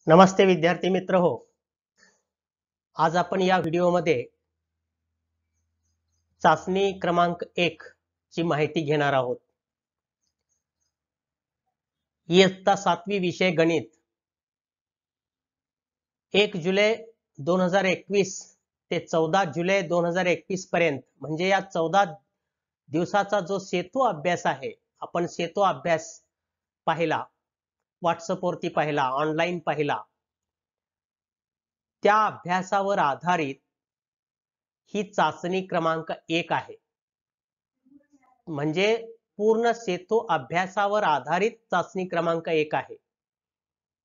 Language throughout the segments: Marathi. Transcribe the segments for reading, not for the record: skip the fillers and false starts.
नमस्ते विद्यार्थी मित्र हो. आज आपण या व्हिडिओमध्ये चाचणी क्रमांक 1 ची माहिती घेणार आहोत. इयत्ता 7वी विषय गणित. 1 जुलै 2021 ते 14 जुलै 2021 पर्यंत म्हणजे या 14 दिवसाचा जो सेतू अभ्यास आहे, आपण सेतू अभ्यास पाहिला, व्हॉट्सअप वरती पाहिला, ऑनलाईन पाहिला. त्या अभ्यासावर आधारित ही चाचणी क्रमांक 1 आहे. म्हणजे पूर्ण सेतू अभ्यासावर आधारित चाचणी क्रमांक 1 आहे.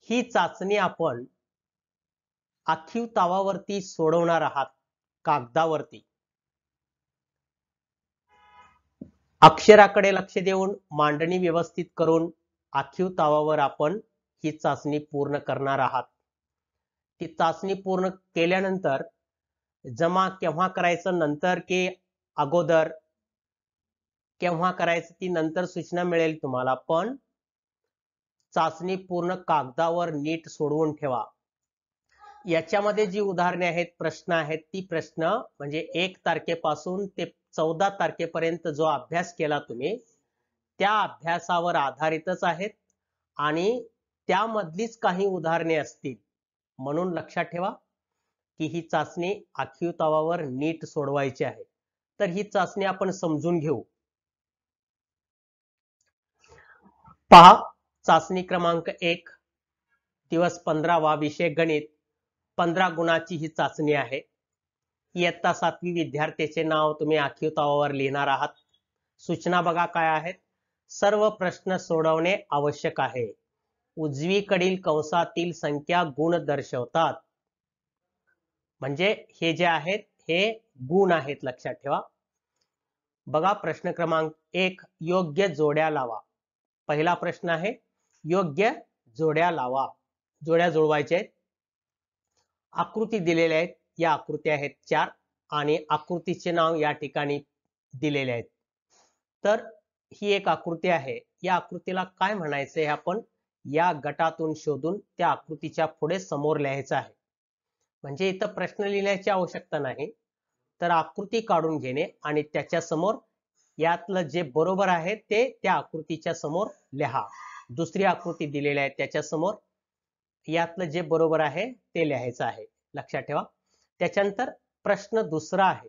ही चाचणी आपण आखीव तावावरती सोडवणार आहात, कागदावरती. अक्षराकडे लक्ष देऊन मांडणी व्यवस्थित करून आखीव तावावर आपण ही चाचणी पूर्ण करणार आहात. ती चाचणी पूर्ण केल्यानंतर जमा केव्हा करायचं, नंतर की अगोदर केव्हा करायचं ती नंतर सूचना मिळेल तुम्हाला, पण चाचणी पूर्ण कागदावर नीट सोडवून ठेवा. याच्यामध्ये जी उदाहरणे आहेत, प्रश्न आहेत, ती प्रश्न म्हणजे 1 तारखेपासून ते 14 तारखेपर्यंत जो अभ्यास केला तुम्ही, त्या अभ्यासावर आधारितच आहेत आणि त्यामधलीच काही उदाहरणे असतील. म्हणून लक्षात ठेवा की ही चाचणी आखीव तावावर नीट सोडवायची आहे. तर ही चाचणी आपण समजून घेऊ. पहा, चाचणी क्रमांक 1, दिवस 15वा, विषय गणित. 15 गुणाची ही चाचणी आहे. इयत्ता 7वी विद्यार्थ्याचे नाव तुम्ही आखीव तावावर लिहिणार आहात. सूचना बघा काय आहेत. सर्व प्रश्न सोडवणे आवश्यक आहे. उजवीकडील कंसातील संख्या गुण दर्शवतात. म्हणजे हे जे आहेत हे गुण आहेत, लक्षात ठेवा. बघा प्रश्न क्रमांक 1, योग्य जोड्या लावा. पहिला प्रश्न आहे, योग्य जोड्या लावा. जोड्या जुळवायच्या आहेत. आकृती दिलेल्या आहेत. या आकृत्या आहेत 4 आणि आकृतीचे नाव या ठिकाणी दिलेले आहेत. तर ही एक आकृती आहे. या आकृतीला काय म्हणायचं हे आपण या गटातून शोधून त्या आकृतीच्या पुढे समोर लिहायचं आहे. म्हणजे इथं प्रश्न लिहिण्याची आवश्यकता नाही, तर आकृती काढून घेणे आणि त्याच्या समोर यातलं जे बरोबर आहे ते त्या आकृतीच्या समोर लिहा. दुसरी आकृती दिलेली आहे त्याच्या समोर यातलं जे बरोबर आहे ते लिहायचं आहे, लक्षात ठेवा. त्याच्यानंतर प्रश्न दुसरा आहे.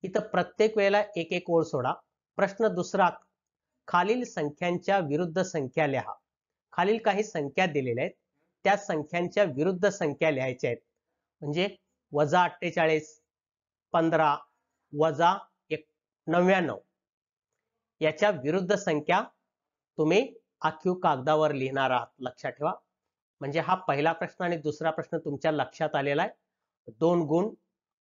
इथं प्रत्येक वेळेला एक एक ओळ सोडा. प्रश्न दुसरा, खालील संख्यांच्या विरुद्ध संख्या लिहा. खालील काही संख्या दिलेल्या आहेत, त्या संख्यांच्या विरुद्ध संख्या लिहायच्या आहेत. म्हणजे -48, 15, -99 याच्या विरुद्ध संख्या तुम्ही आखीव कागदावर लिहिणार आहात, लक्षात ठेवा. म्हणजे हा पहिला प्रश्न आणि दुसरा प्रश्न तुमच्या लक्षात आलेला आहे. 2 गुण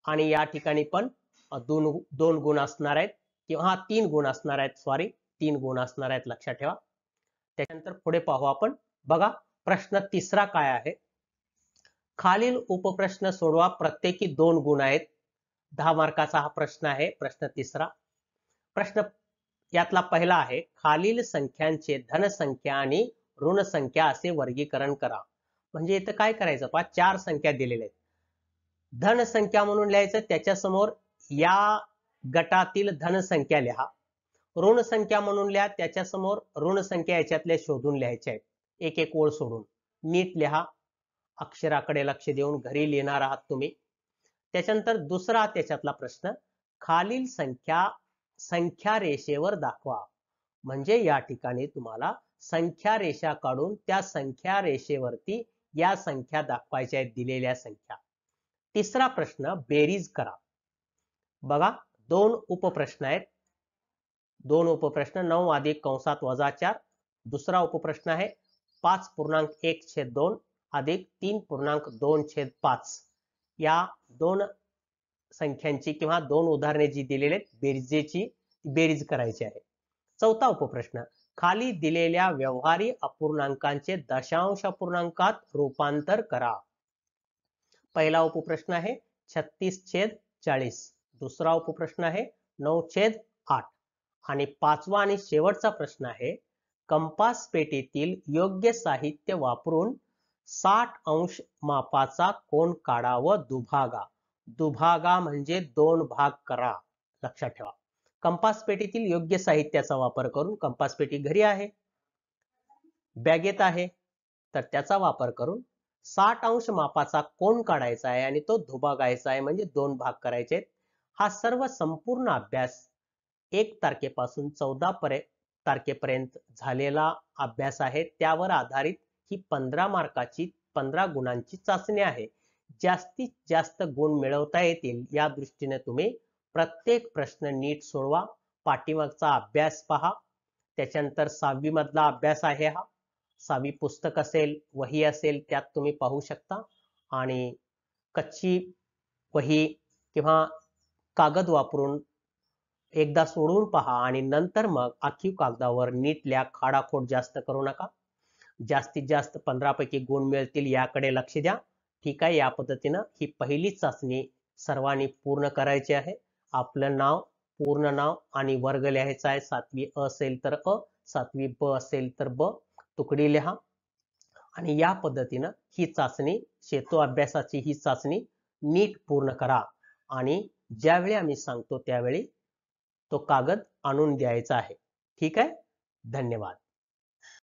आणि या ठिकाणी पण दोन गुण असणार आहेत, किंवा 3 गुण असणार आहेत, सॉरी 3 गुण असणार आहेत, लक्षात ठेवा. त्याच्यानंतर पुढे पाहू आपण. बघा प्रश्न तिसरा काय आहे. खालील उपप्रश्न सोडवा, प्रत्येकी 2 गुण आहेत. 10 मार्काचा हा प्रश्न आहे, प्रश्न तिसरा. प्रश्न यातला पहिला आहे, खालील संख्यांचे धनसंख्या आणि ऋण संख्या असे वर्गीकरण करा. म्हणजे इथं काय करायचं, पहा 4 संख्या दिलेल्या आहेत. धनसंख्या म्हणून लिहायचं, त्याच्या समोर या गटातील धनसंख्या लिहा. ऋण संख्या म्हणून लिहा, त्याच्या समोर ऋण संख्या याच्यातल्या शोधून लिहायच्या आहेत. एक एक ओळ सोडून नीट लिहा. अक्षराकडे लक्ष देऊन घरी लिहिणार आहात तुम्ही. त्याच्यानंतर दुसरा त्याच्यातला प्रश्न, खालील संख्या रेषेवर दाखवा. म्हणजे या ठिकाणी तुम्हाला संख्या रेषा काढून त्या संख्या रेषेवरती या संख्या दाखवायच्या आहेत, दिलेल्या संख्या. तिसरा प्रश्न, बेरीज करा. बघा 2 उपप्रश्न आहेत. 2 उपप्रश्न, 9 अधिक कंसात -4. दुसरा उपप्रश्न आहे 5.1/2 अधिक 3.2/5. या 2 संख्यांची किंवा 2 उदाहरणे जी दिलेली आहेत, बेरजेची बेरीज करायची आहे. चौथा उपप्रश्न, खाली दिलेल्या व्यवहारी अपूर्णांकांचे दशांश अपूर्णांकात रूपांतर करा. पहिला उपप्रश्न आहे 36/40. दुसरा उपप्रश्न आहे 9/8. आणि पाचवा आणि शेवटचा प्रश्न आहे, कंपास पेटीतील योग्य साहित्य वापरून 60 अंश मापाचा कोन काढा व दुभागा. दुभागा म्हणजे 2 भाग करा. लक्षात ठेवा. कंपास पेटीतील योग्य साहित्याचा वापर करून, कंपास पेटी घरी आहे, बॅगेत आहे, तर त्याचा वापर करून 60 अंश मापाचा कोन काढायचा आहे आणि तो दुभागायचा आहे, म्हणजे 2 भाग करायचे आहेत. हा सर्व संपूर्ण अभ्यास 1 तारखेपासून 14 तारखेपर्यंत झालेला अभ्यास आहे. त्यावर आधारित ही 15 मार्काची 15 गुणांची चाचणी आहे. जास्तीत जास्त गुण मिळवता येतील या दृष्टीने तुम्ही प्रत्येक प्रश्न नीट सोडवा. पाठीमागचा अभ्यास पहा. त्याच्यानंतर 6वी मधला अभ्यास आहे हा. 6वी पुस्तक असेल, वही असेल, त्यात तुम्ही पाहू शकता. आणि कच्ची वही किंवा कागद वापरून एकदा सोडवून पहा आणि नंतर मग आखीव कागदावर नीट लिहा. खाडाखोड जास्त करू नका. जास्तीत जास्त 15 पैकी गुण मिळतील याकडे लक्ष द्या. ठीक आहे. या पद्धतीनं ही पहिली चाचणी सर्वांनी पूर्ण करायची आहे. आपलं नाव, पूर्ण नाव आणि वर्ग लिहायचा आहे. 7वी अ असेल तर अ, 7वी ब असेल तर ब, तुकडी लिहा. आणि या पद्धतीनं ही चाचणी, सेतू अभ्यासाची ही चाचणी नीट पूर्ण करा. आणि ज्यावेळी आम्ही सांगतो त्यावेळी तो कागद आणून द्यायचा आहे. ठीक आहे. धन्यवाद.